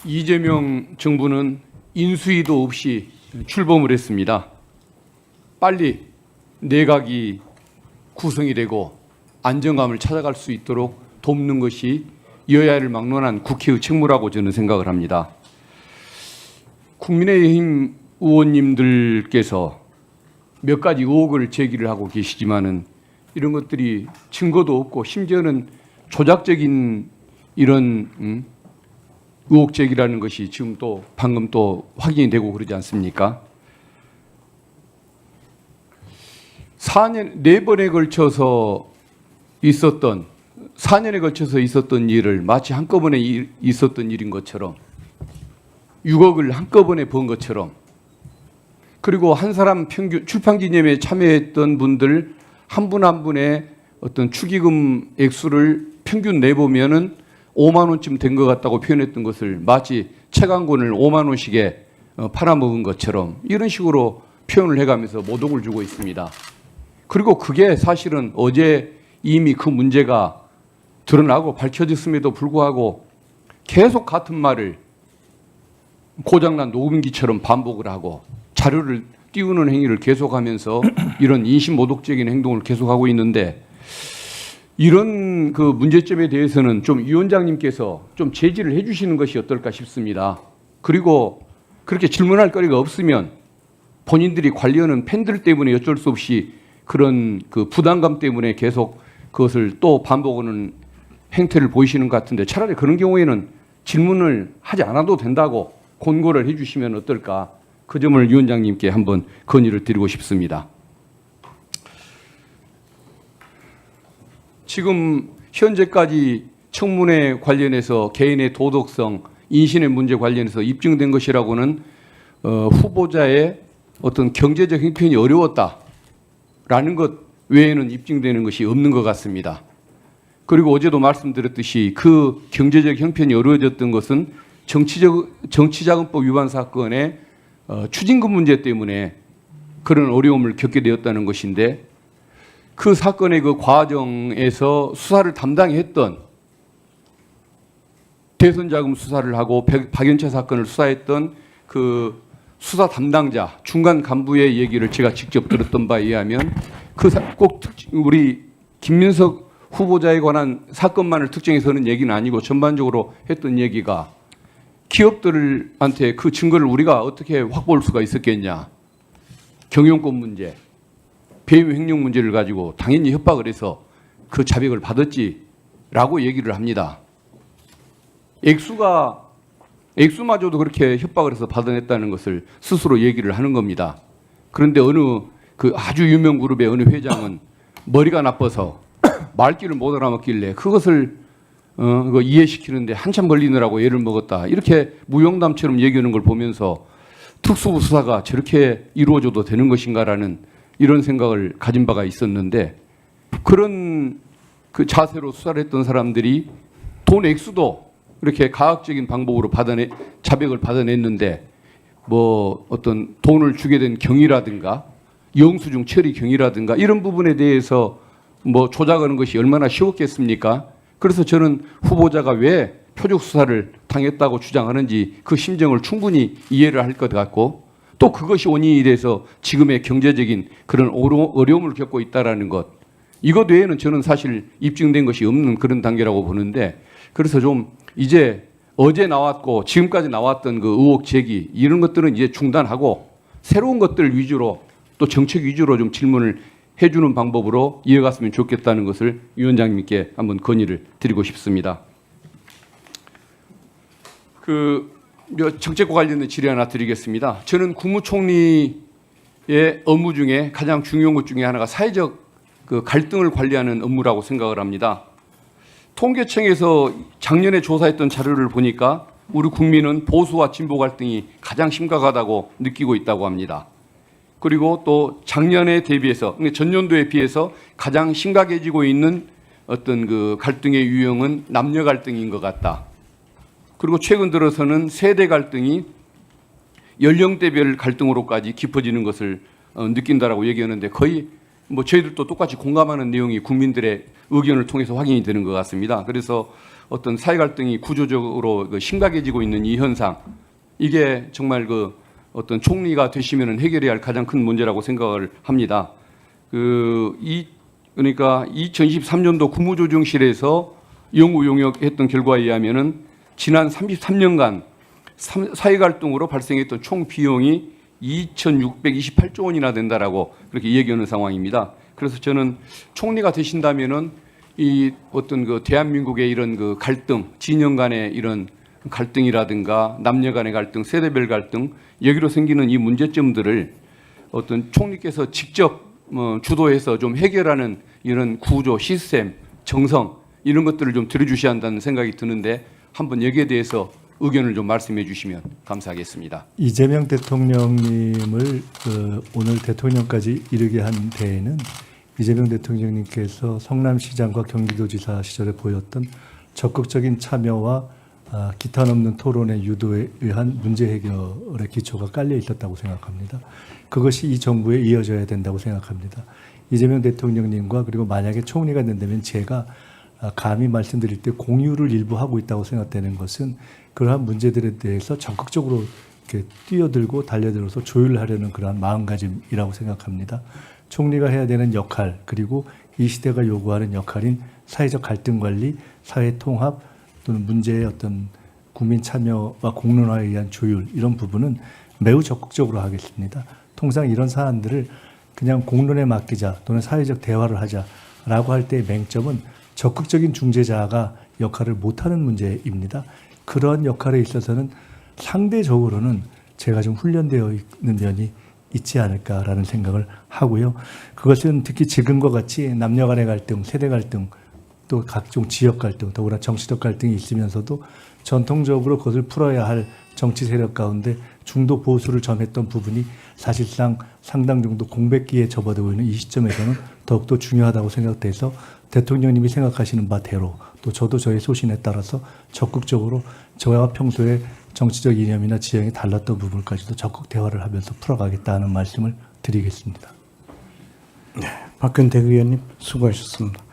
이재명 정부는 인수위도 없이 출범을 했습니다. 빨리 내각이 구성이 되고 안정감을 찾아갈 수 있도록 돕는 것이 여야를 막론한 국회의 책무라고 저는 생각을 합니다. 국민의힘 의원님들께서 몇 가지 의혹을 제기를 하고 계시지만은 이런 것들이 증거도 없고 심지어는 조작적인 이런 의혹 제기라는 것이 지금 또 방금 또 확인이 되고 그러지 않습니까? 4년에 걸쳐서 있었던 일을 마치 한꺼번에 있었던 일인 것처럼 6억을 한꺼번에 번 것처럼, 그리고 한 사람 평균 출판기념회에 참여했던 분들 한 분 한 분의 어떤 축의금 액수를 평균 내보면은 5만 원쯤 된 것 같다고 표현했던 것을 마치 책 한 권을 5만 원씩에 팔아먹은 것처럼 이런 식으로 표현을 해가면서 모독을 주고 있습니다. 그리고 그게 사실은 어제 이미 그 문제가 드러나고 밝혀졌음에도 불구하고 계속 같은 말을 고장난 녹음기처럼 반복을 하고 자료를 띄우는 행위를 계속하면서 이런 인신모독적인 행동을 계속하고 있는데, 이런 그 문제점에 대해서는 좀 위원장님께서 좀 제지를 해주시는 것이 어떨까 싶습니다. 그리고 그렇게 질문할 거리가 없으면 본인들이 관리하는 팬들 때문에 어쩔 수 없이 그런 그 부담감 때문에 계속 그것을 또 반복하는 행태를 보이시는 것 같은데, 차라리 그런 경우에는 질문을 하지 않아도 된다고 권고를 해주시면 어떨까, 그 점을 위원장님께 한번 건의를 드리고 싶습니다. 지금 현재까지 청문회 관련해서 개인의 도덕성, 인신의 문제 관련해서 입증된 것이라고는 후보자의 어떤 경제적 형편이 어려웠다라는 것 외에는 입증되는 것이 없는 것 같습니다. 그리고 어제도 말씀드렸듯이 그 경제적 형편이 어려워졌던 것은 정치자금법 위반 사건의 추징금 문제 때문에 그런 어려움을 겪게 되었다는 것인데, 그 사건의 그 과정에서 수사를 담당했던, 대선자금 수사를 하고 박연차 사건을 수사했던 그 수사 담당자 중간 간부의 얘기를 제가 직접 들었던 바에 의하면 꼭 우리 김민석 후보자에 관한 사건만을 특정해서는 얘기는 아니고 전반적으로 했던 얘기가, 기업들한테 그 증거를 우리가 어떻게 확보할 수가 있었겠냐, 경영권 문제, 배임 횡령 문제를 가지고 당연히 협박을 해서 그 자백을 받았지라고 얘기를 합니다. 액수마저도 그렇게 협박을 해서 받아냈다는 것을 스스로 얘기를 하는 겁니다. 그런데 어느 그 아주 유명 그룹의 어느 회장은 머리가 나빠서 말귀를 못 알아먹길래 그것을 이해시키는데 한참 걸리느라고 애를 먹었다, 이렇게 무용담처럼 얘기하는 걸 보면서 특수부 수사가 저렇게 이루어져도 되는 것인가라는 이런 생각을 가진 바가 있었는데, 그런 그 자세로 수사를 했던 사람들이 돈 액수도 이렇게 가학적인 방법으로 자백을 받아냈는데, 뭐 어떤 돈을 주게 된 경위라든가 영수증 처리 경위라든가 이런 부분에 대해서 뭐 조작하는 것이 얼마나 쉬웠겠습니까? 그래서 저는 후보자가 왜 표적 수사를 당했다고 주장하는지 그 심정을 충분히 이해를 할 것 같고, 또 그것이 원인이 돼서 지금의 경제적인 그런 어려움을 겪고 있다는 것, 이것 외에는 저는 사실 입증된 것이 없는 그런 단계라고 보는데, 그래서 좀 이제 어제 나왔고 지금까지 나왔던 그 의혹 제기 이런 것들은 이제 중단하고 새로운 것들 위주로 또 정책 위주로 좀 질문을 해주는 방법으로 이어갔으면 좋겠다는 것을 위원장님께 한번 건의를 드리고 싶습니다. 정책과 관련된 질의 하나 드리겠습니다. 저는 국무총리의 업무 중에 가장 중요한 것 중에 하나가 사회적 그 갈등을 관리하는 업무라고 생각을 합니다. 통계청에서 작년에 조사했던 자료를 보니까 우리 국민은 보수와 진보 갈등이 가장 심각하다고 느끼고 있다고 합니다. 그리고 또 작년에 대비해서, 전년도에 비해서 가장 심각해지고 있는 어떤 그 갈등의 유형은 남녀 갈등인 것 같다. 그리고 최근 들어서는 세대 갈등이 연령대별 갈등으로까지 깊어지는 것을 느낀다라고 얘기하는데, 거의 뭐 저희들도 똑같이 공감하는 내용이 국민들의 의견을 통해서 확인이 되는 것 같습니다. 그래서 어떤 사회 갈등이 구조적으로 심각해지고 있는 이 현상, 이게 정말 어떤 총리가 되시면은 해결해야 할 가장 큰 문제라고 생각을 합니다. 그러니까 2023년도 국무조정실에서 연구 용역했던 결과에 의하면은 지난 33년간 사회 갈등으로 발생했던 총 비용이 2,628조 원이나 된다라고 그렇게 얘기하는 상황입니다. 그래서 저는 총리가 되신다면은 이 어떤 대한민국의 이런 갈등, 진영 간의 이런 갈등이라든가 남녀 간의 갈등, 세대별 갈등, 여기로 생기는 이 문제점들을 어떤 총리께서 직접 주도해서 좀 해결하는 이런 구조, 시스템, 정성 이런 것들을 좀 들어주셔야 한다는 생각이 드는데 한번 여기에 대해서 의견을 좀 말씀해 주시면 감사하겠습니다. 이재명 대통령님을 오늘 대통령까지 이르게 한 데에는 이재명 대통령님께서 성남시장과 경기도지사 시절에 보였던 적극적인 참여와 기타 넘는 토론의 유도에 의한 문제 해결의 기초가 깔려 있었다고 생각합니다. 그것이 이 정부에 이어져야 된다고 생각합니다. 이재명 대통령님과 그리고 만약에 총리가 된다면 제가 감히 말씀드릴 때 공유를 일부 하고 있다고 생각되는 것은 그러한 문제들에 대해서 적극적으로 이렇게 뛰어들고 달려들어서 조율을 하려는 그러한 마음가짐이라고 생각합니다. 총리가 해야 되는 역할, 그리고 이 시대가 요구하는 역할인 사회적 갈등 관리, 사회 통합 또는 문제의 어떤 국민 참여와 공론화에 의한 조율, 이런 부분은 매우 적극적으로 하겠습니다. 통상 이런 사안들을 그냥 공론에 맡기자 또는 사회적 대화를 하자라고 할 때의 맹점은 적극적인 중재자가 역할을 못하는 문제입니다. 그런 역할에 있어서는 상대적으로는 제가 좀 훈련되어 있는 면이 있지 않을까라는 생각을 하고요. 그것은 특히 지금과 같이 남녀 간의 갈등, 세대 갈등, 또 각종 지역 갈등, 더구나 정치적 갈등이 있으면서도 전통적으로 그것을 풀어야 할 정치 세력 가운데 중도 보수를 점했던 부분이 사실상 상당 정도 공백기에 접어들고 있는 이 시점에서는 더욱더 중요하다고 생각돼서 대통령님이 생각하시는 바대로 또 저도 저의 소신에 따라서 적극적으로 저와 평소에 정치적 이념이나 지형이 달랐던 부분까지도 적극 대화를 하면서 풀어가겠다는 말씀을 드리겠습니다. 네, 박근태 의원님 수고하셨습니다.